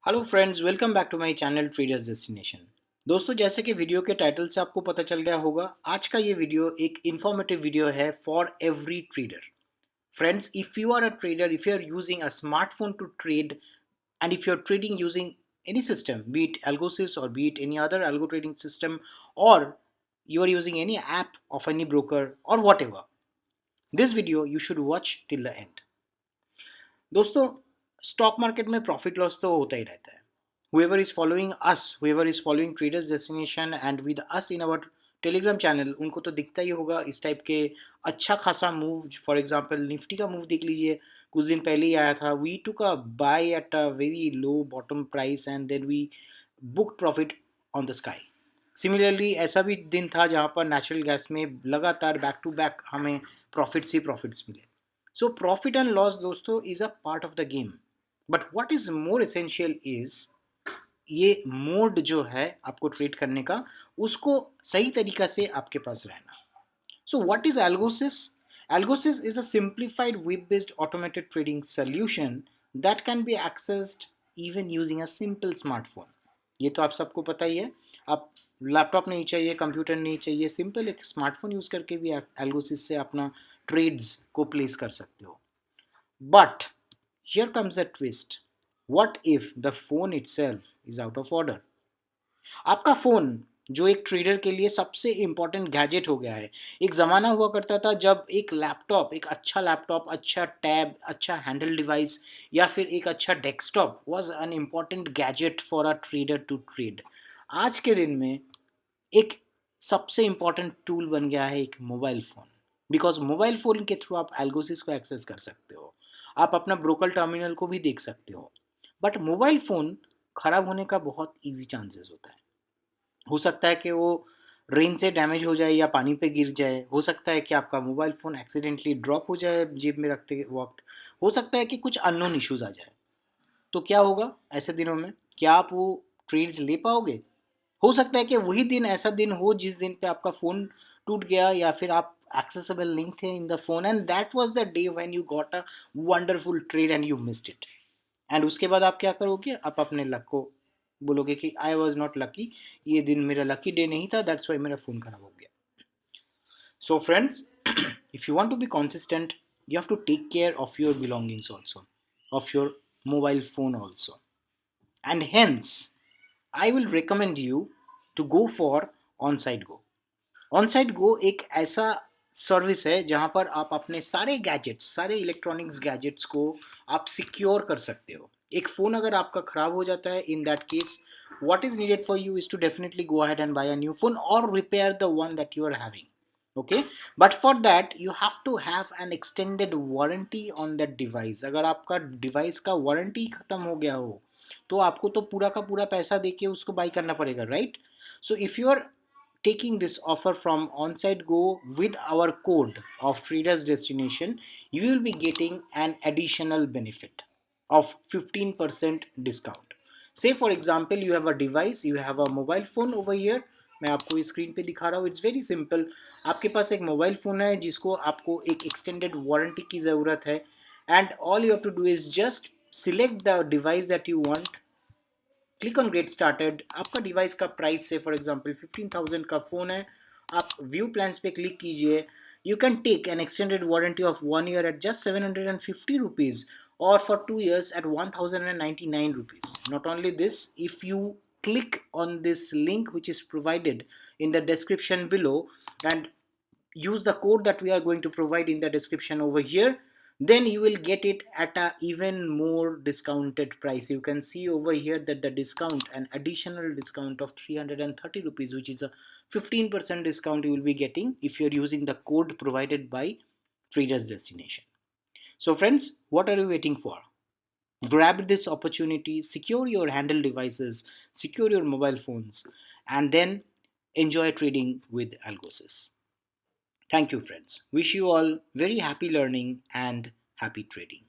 Hello friends, welcome back to my channel traders destination. दोस्तों, जैसे कि वीडियो के टाइटल से आपको पता चल गया होगा, आज का ये वीडियो एक इंफॉर्मेटिव वीडियो है for every trader. Friends, if you are a trader, if you are using a smartphone to trade and if you're trading using any system, be it algosys or be it any other algo trading system, or you are using any app of any broker or whatever, this video you should watch till the end. दोस्तों, stock market में profit loss तो होता ही रहता है। whoever is following us, whoever is following traders destination and with us in our Telegram channel, उनको तो दिखता ही होगा इस टाइप के अच्छा खासा मूव। फॉर एग्जांपल निफ्टी का मूव देख लीजिए, कुछ दिन पहले ही आया था। We took a buy at a very low bottom price and then we book profit on the sky. Similarly ऐसा भी दिन था जहां पर नेचुरल गैस में लगातार बैक टू बैक हमें प्रॉफिट्स ही प्रॉफिट्स मिले। सो प्रॉफिट एंड लॉस दोस्तों is a part of the game, but what is more essential is ये मोड जो है आपको ट्रेड करने का, उसको सही तरीका से आपके पास रहना। So what is Algosys? Algosys is a simplified web based automated trading solution that can be accessed even using a simple smartphone. ये तो आप सबको पता ही है। आप लैपटॉप नहीं चाहिए, कंप्यूटर नहीं चाहिए, सिंपल एक स्मार्टफोन यूज करके भी आप एल्गोसिस से अपना ट्रेड्स को प्लेस कर सकते हो। But here comes a twist. What if the phone itself is out of order? आपका फ़ोन जो एक ट्रेडर के लिए सबसे इम्पोर्टेंट गैजेट हो गया है। एक ज़माना हुआ करता था जब एक लैपटॉप, एक अच्छा लैपटॉप, अच्छा टैब, अच्छा हैंडल डिवाइस या फिर एक अच्छा desktop was an important gadget for a trader to trade. आज के दिन में एक सबसे इम्पोर्टेंट टूल बन गया है एक mobile phone. Because mobile phone के थ्रू आप एल्गोसिस को एक्सेस कर सकते हो, आप अपना ब्रोकर टर्मिनल को भी देख सकते हो। बट मोबाइल फ़ोन ख़राब होने का बहुत ईजी चांसेस होता है। हो सकता है कि वो रेन से डैमेज हो जाए या पानी पे गिर जाए। हो सकता है कि आपका मोबाइल फ़ोन एक्सीडेंटली ड्रॉप हो जाए जेब में रखते वक्त। हो सकता है कि कुछ अननोन इश्यूज आ जाए। तो क्या होगा ऐसे दिनों में? क्या आप वो ट्रेड्स ले पाओगे? हो सकता है कि वही दिन ऐसा दिन हो जिस दिन पे आपका फ़ोन टूट गया या फिर आप एक्सेसिबल नहीं थे in the phone, and that was the day when you got a wonderful trade and you missed it. And उसके बाद आप क्या करोगे? आप अपने लक को बोलोगे कि आई वॉज नॉट लकी, ये दिन मेरा लकी डे नहीं था, दैट्स वाई मेरा फ़ोन खराब हो गया। So friends, if you want to be consistent, you have to take care of your belongings also, of your mobile phone also, and hence I will recommend you to go for on-site go. Onsite go एक ऐसा service है जहां पर आप अपने सारे gadgets, सारे electronics gadgets को आप सिक्योर कर सकते हो। एक फ़ोन अगर आपका ख़राब हो जाता है, in that case what is needed for you is to definitely go ahead and buy a new phone or repair the one that you are having. Okay, but for that you have to have an extended warranty on that device. अगर आपका device का warranty ख़त्म हो गया हो तो आपको तो पूरा का पूरा पैसा देके उसको बाई करना पड़ेगा, right? So if you are taking this offer from onsite go with our code of traders destination, you will be getting an additional benefit of 15% discount. Say for example you have a device, you have a mobile phone over here, मैं आपको screen पे दिखा रहा हूँ। It's very simple. आपके पास एक mobile phone है जिसको आपको एक एक्सटेंडेड वारंटी की ज़रूरत है, and all you have to do is just select the device that you want, click on get started. आपका डिवाइस का प्राइस से फॉर एग्जांपल 15,000 का फ़ोन है, आप व्यू प्लान्स पे क्लिक कीजिए। You can take an extended warranty of 1 year at just 750 rupees or for 2 years at 1099 rupees. Not only this, if you click on this link which is provided in the description below and use the code that we are going to provide in the description over here, then you will get it at a even more discounted price. You can see over here that the discount, an additional discount of 330 rupees, which is a 15% discount you will be getting if you're using the code provided by Traders Destination. So friends, what are you waiting for? Grab this opportunity, secure your handle devices, secure your mobile phones, and then enjoy trading with Algosys. Thank you, friends. Wish you all very happy learning and happy trading.